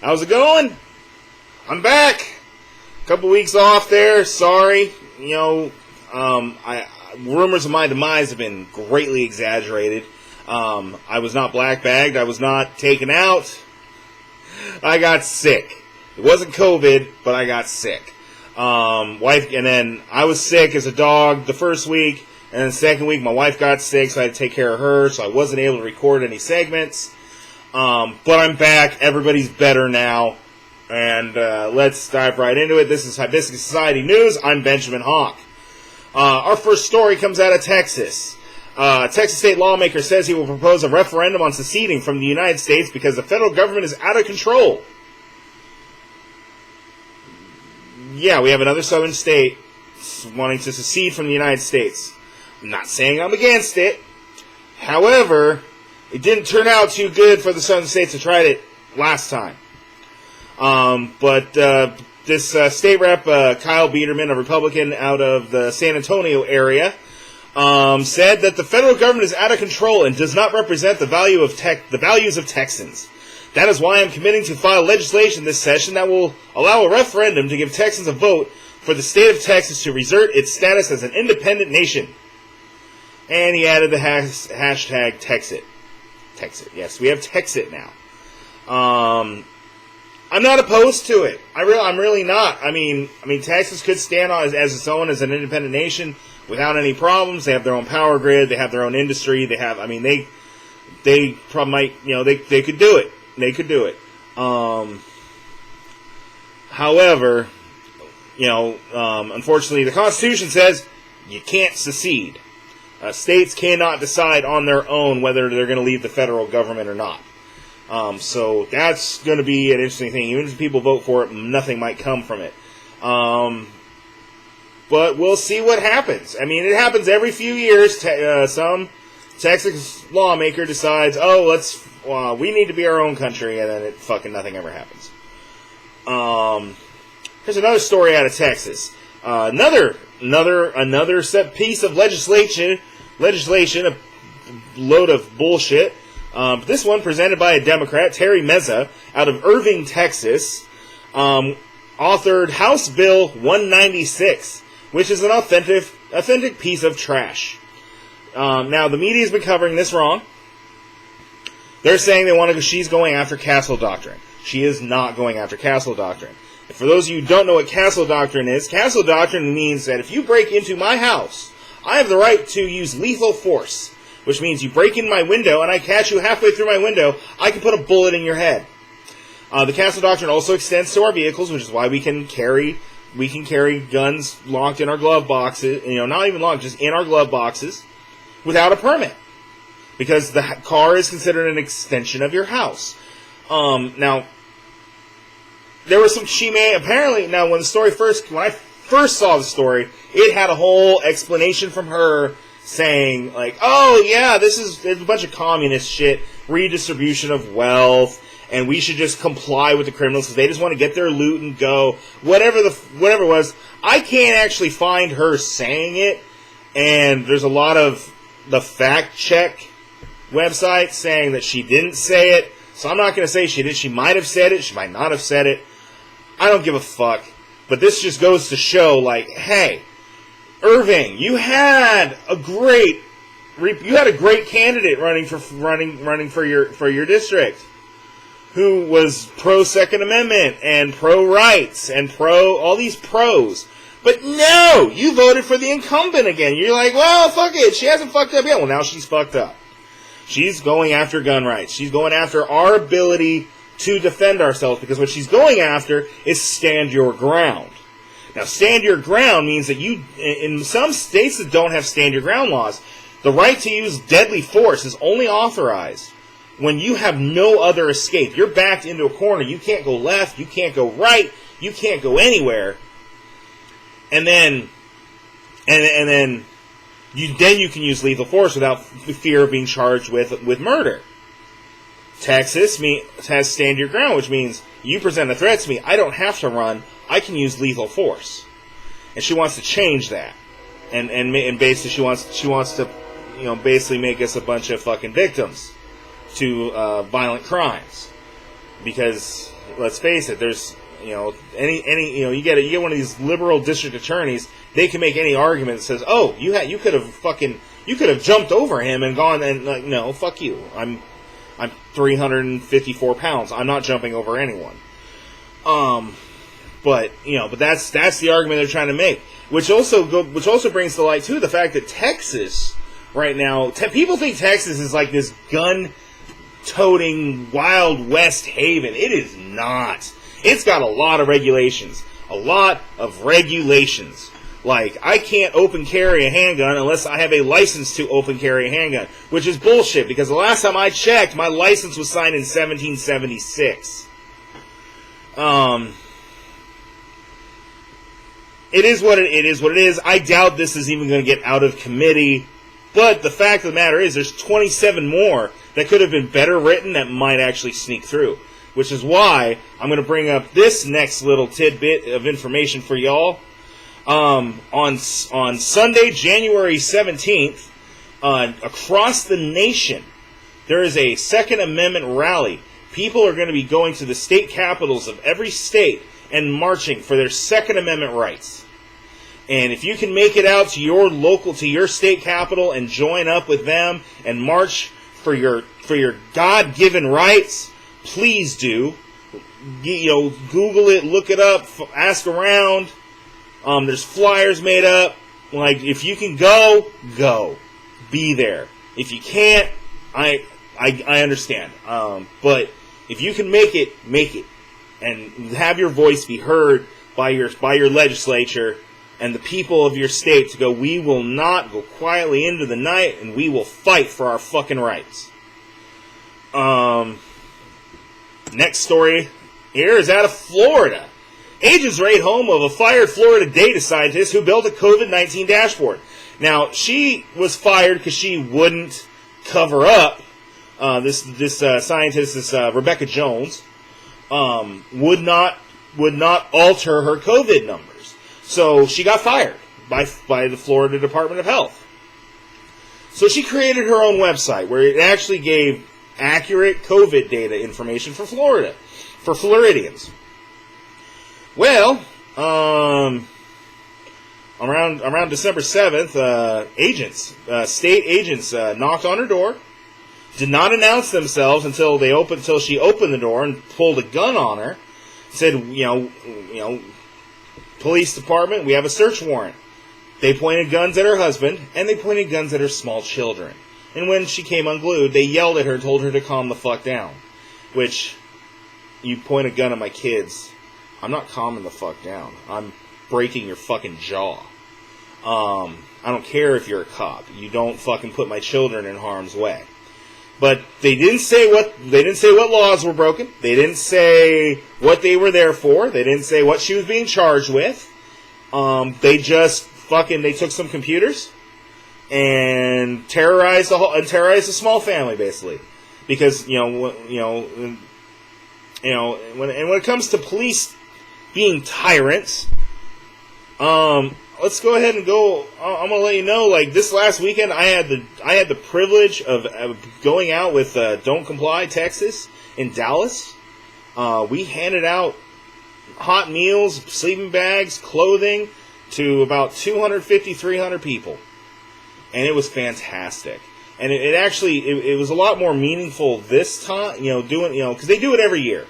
How's it going? I'm back. A couple weeks off there. Sorry. Rumors of my demise have been greatly exaggerated. I was not black bagged. I was not taken out. I got sick. It wasn't COVID, but I got sick. And then I was sick as a dog the first week, and then the second week my wife got sick, so I had to take care of her, so I wasn't able to record any segments. But I'm back. Everybody's better now. And let's dive right into it. This is Hibiscus Society News. I'm Benjamin Hawk. Our first story comes out of Texas. A Texas state lawmaker says he will propose a referendum on seceding from the United States because the federal government is out of control. Yeah, we have another southern state wanting to secede from the United States. I'm not saying I'm against it. However, it didn't turn out too good for the southern states that tried it last time. But this state rep, Kyle Biederman, a Republican out of the San Antonio area, said that the federal government is out of control and does not represent the values of Texans. That is why I'm committing to file legislation this session that will allow a referendum to give Texans a vote for the state of Texas to reassert its status as an independent nation. And he added the hashtag Texit. Texit. Yes, we have Texit now. I'm not opposed to it. I'm really not. I mean, Texas could stand on as its own as an independent nation without any problems. They have their own power grid. They have their own industry. They probably might, they could do it. They could do it. However, unfortunately, the Constitution says you can't secede. States cannot decide on their own whether they're going to leave the federal government or not. So that's going to be an interesting thing. Even if people vote for it, nothing might come from it. But we'll see what happens. I mean, it happens every few years. Some Texas lawmaker decides, we need to be our own country, and then nothing ever happens. Here's another story out of Texas. Another piece of legislation, a load of bullshit. This one presented by a Democrat, Terry Meza, out of Irving, Texas, authored House Bill 196, which is an authentic piece of trash. Now, the media's been covering this wrong. They're saying she's going after Castle Doctrine. She is not going after Castle Doctrine. And for those of you who don't know what Castle Doctrine is, Castle Doctrine means that if you break into my house, I have the right to use lethal force, which means you break in my window and I catch you halfway through my window, I can put a bullet in your head. The Castle Doctrine also extends to our vehicles, which is why we can carry guns locked in our glove boxes, not even locked, just in our glove boxes, without a permit. Because the car is considered an extension of your house. Now, there was some apparently, now when I first saw the story, it had a whole explanation from her saying, this is a bunch of communist shit, redistribution of wealth, and we should just comply with the criminals because they just want to get their loot and go. Whatever it was, I can't actually find her saying it, and there's a lot of the fact check website saying that she didn't say it, so I'm not going to say she did. She might have said it, she might not have said it. I don't give a fuck. But this just goes to show, hey, Irving, you had a great candidate running for your district, who was pro Second Amendment and pro rights and pro all these pros. But no, you voted for the incumbent again. You're like, well, fuck it. She hasn't fucked up yet. Well, now she's fucked up. She's going after gun rights. She's going after our ability to defend ourselves, because what she's going after is stand your ground. Now, stand your ground means that in some states that don't have stand your ground laws, the right to use deadly force is only authorized when you have no other escape. You're backed into a corner. You can't go left. You can't go right. You can't go anywhere. And then you can use lethal force without fear of being charged with murder. Texas has stand your ground, which means you present a threat to me, I don't have to run, I can use lethal force. And she wants to change that. And basically she wants to basically make us a bunch of fucking victims to violent crimes. because let's face it, there's you get one of these liberal district attorneys, they can make any argument that says, oh, you could have jumped over him and gone and no, fuck you. I'm 354 pounds. I'm not jumping over anyone. But that's the argument they're trying to make, which also brings to light too the fact that Texas right now, people think Texas is like this gun-toting Wild West haven. It is not. It's got a lot of regulations. Like, I can't open carry a handgun unless I have a license to open carry a handgun, which is bullshit, because the last time I checked, my license was signed in 1776. It is what it is. I doubt this is even going to get out of committee, but the fact of the matter is there's 27 more that could have been better written that might actually sneak through, which is why I'm going to bring up this next little tidbit of information for y'all. On Sunday, January 17th, across the nation, there is a Second Amendment rally. People are going to be going to the state capitals of every state and marching for their Second Amendment rights. And if you can make it out to your state capital and join up with them and march for your God-given rights, please do. Google it, look it up, ask around. There's flyers made up. Like, if you can go. Be there. If you can't, I understand. But if you can make it, and have your voice be heard by your legislature and the people of your state to go, we will not go quietly into the night, and we will fight for our fucking rights. Next story here is out of Florida. Agents raid home of a fired Florida data scientist who built a COVID-19 dashboard. Now, she was fired because she wouldn't cover up. This scientist, Rebecca Jones, would not alter her COVID numbers. So she got fired by the Florida Department of Health. So she created her own website where it actually gave accurate COVID data information for Florida, for Floridians. Well, around December 7th, state agents knocked on her door, did not announce themselves until she opened the door and pulled a gun on her. Said, police department, we have a search warrant. They pointed guns at her husband, and they pointed guns at her small children. And when she came unglued, they yelled at her and told her to calm the fuck down. Which, you point a gun at my kids, I'm not calming the fuck down. I'm breaking your fucking jaw. I don't care if you're a cop. You don't fucking put my children in harm's way. But they didn't say what laws were broken. They didn't say what they were there for. They didn't say what she was being charged with. They just they took some computers and terrorized the small family, basically. Because when it comes to police being tyrants, let's go ahead and go. I'm gonna let you know. Like, this last weekend, I had the privilege of going out with Don't Comply Texas in Dallas. We handed out hot meals, sleeping bags, clothing to about 250, 300 people, and it was fantastic. And it actually was a lot more meaningful this time. Because they do it every year.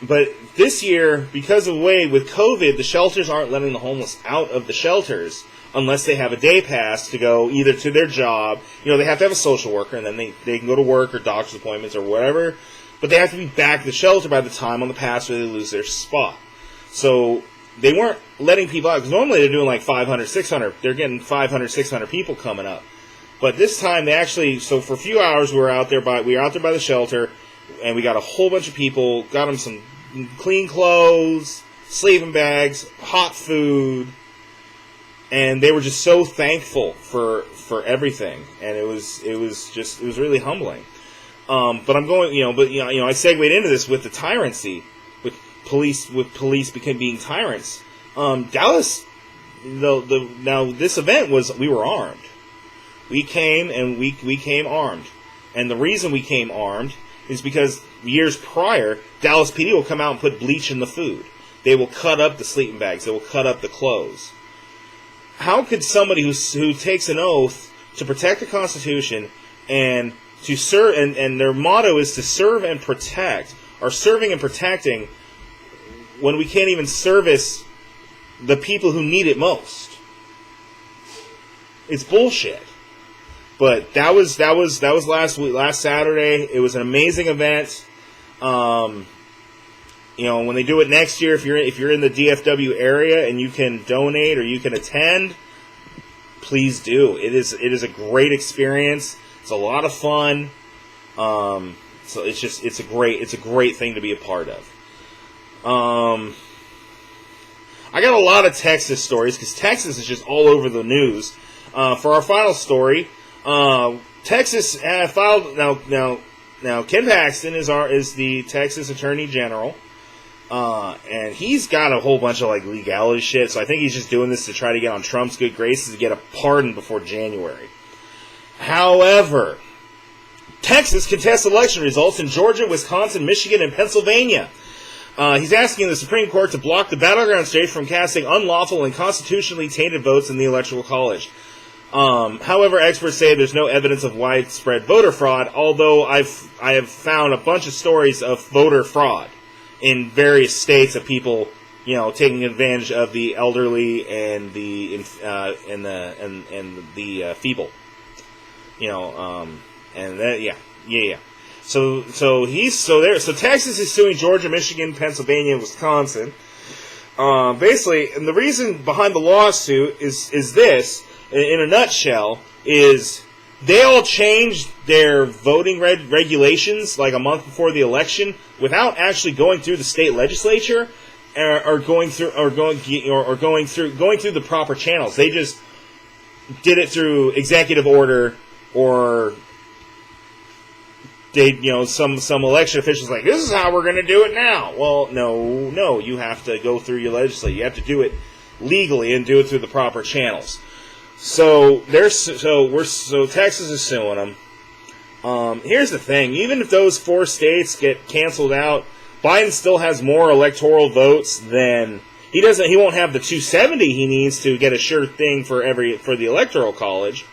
But this year, because of the way with COVID, the shelters aren't letting the homeless out of the shelters unless they have a day pass to go either to their job. They have to have a social worker, and then they can go to work or doctor's appointments or whatever. But they have to be back at the shelter by the time on the pass where they lose their spot. So they weren't letting people out, because normally they're doing like 500, 600. They're getting 500, 600 people coming up. But this time they actually, so for a few hours we were out there by the shelter, and we got a whole bunch of people, got them some clean clothes, sleeping bags, hot food, and they were just so thankful for everything, and it was really humbling. But I'm going, I segued into this with the tyranny, with police being tyrants. Dallas, now this event we were armed. We came armed, and the reason we came armed is because years prior, Dallas PD will come out and put bleach in the food. They will cut up the sleeping bags. They will cut up the clothes. How could somebody who takes an oath to protect the Constitution and to serve, and their motto is to serve and protect, are serving and protecting when we can't even service the people who need it most? It's bullshit. But that was last Saturday. It was an amazing event. When they do it next year, if you're in the DFW area and you can donate or you can attend, please do. It is a great experience. It's a lot of fun. So it's a great thing to be a part of. I got a lot of Texas stories because Texas is just all over the news. For our final story, Texas filed now. Ken Paxton is the Texas Attorney General, and he's got a whole bunch of legality shit. So I think he's just doing this to try to get on Trump's good graces to get a pardon before January. However, Texas contests election results in Georgia, Wisconsin, Michigan, and Pennsylvania. He's asking the Supreme Court to block the battleground states from casting unlawful and constitutionally tainted votes in the Electoral College. However, experts say there's no evidence of widespread voter fraud, although I have found a bunch of stories of voter fraud in various states of people, taking advantage of the elderly and the feeble, and that, yeah. So Texas is suing Georgia, Michigan, Pennsylvania, and Wisconsin. Basically, and the reason behind the lawsuit is this, in a nutshell, is they all changed their voting regulations like a month before the election without actually going through the state legislature or going through the proper channels. They just did it through executive order, or some election officials like, this is how we're going to do it now. Well, no, you have to go through your legislature. You have to do it legally and do it through the proper channels. So Texas is suing them. Here's the thing: even if those 4 states get canceled out, Biden still has more electoral votes than he doesn't. He won't have the 270 he needs to get a sure thing for the Electoral College.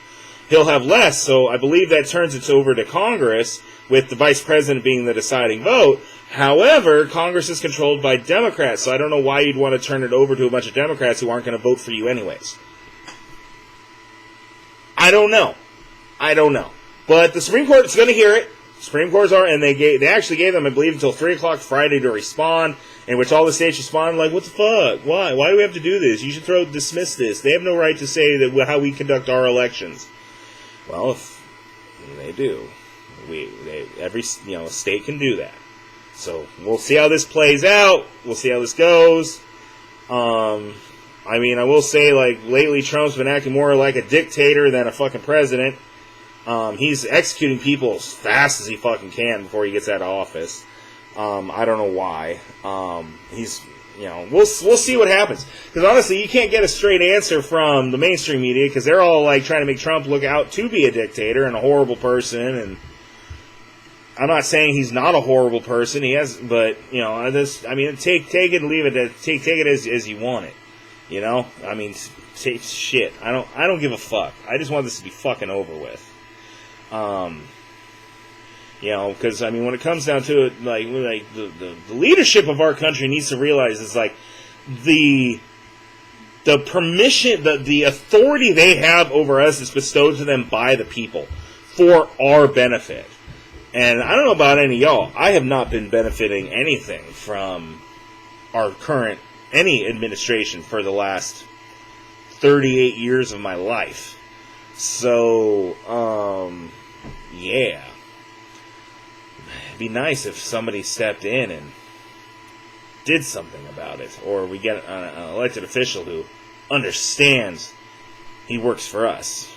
He'll have less. So I believe that turns it over to Congress, with the vice president being the deciding vote. However, Congress is controlled by Democrats, so I don't know why you'd want to turn it over to a bunch of Democrats who aren't going to vote for you anyways. I don't know. But the Supreme Court is going to hear it. Supreme Courts are, and they actually gave them, I believe, until 3 o'clock Friday to respond, in which all the states responded like, what the fuck? Why? Why do we have to do this? You should dismiss this. They have no right to say that how we conduct our elections. Well, if they do. Every state can do that. So we'll see how this plays out. We'll see how this goes. I will say, lately Trump's been acting more like a dictator than a fucking president. He's executing people as fast as he fucking can before he gets out of office. I don't know why. We'll see what happens. Because honestly, you can't get a straight answer from the mainstream media because they're all trying to make Trump look out to be a dictator and a horrible person. And I'm not saying he's not a horrible person. He has, but take it and leave it. Take it as you want it. Shit. I don't give a fuck. I just want this to be fucking over with. Because when it comes down to it, the leadership of our country needs to realize is the permission, the authority they have over us is bestowed to them by the people for our benefit. And I don't know about any of y'all. I have not been benefiting anything from our current any administration for the last 38 years of my life. So, yeah. It'd be nice if somebody stepped in and did something about it. Or we get an elected official who understands he works for us.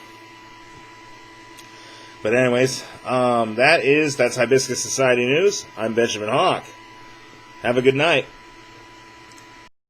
But anyways, that's Hibiscus Society News. I'm Benjamin Hawk. Have a good night.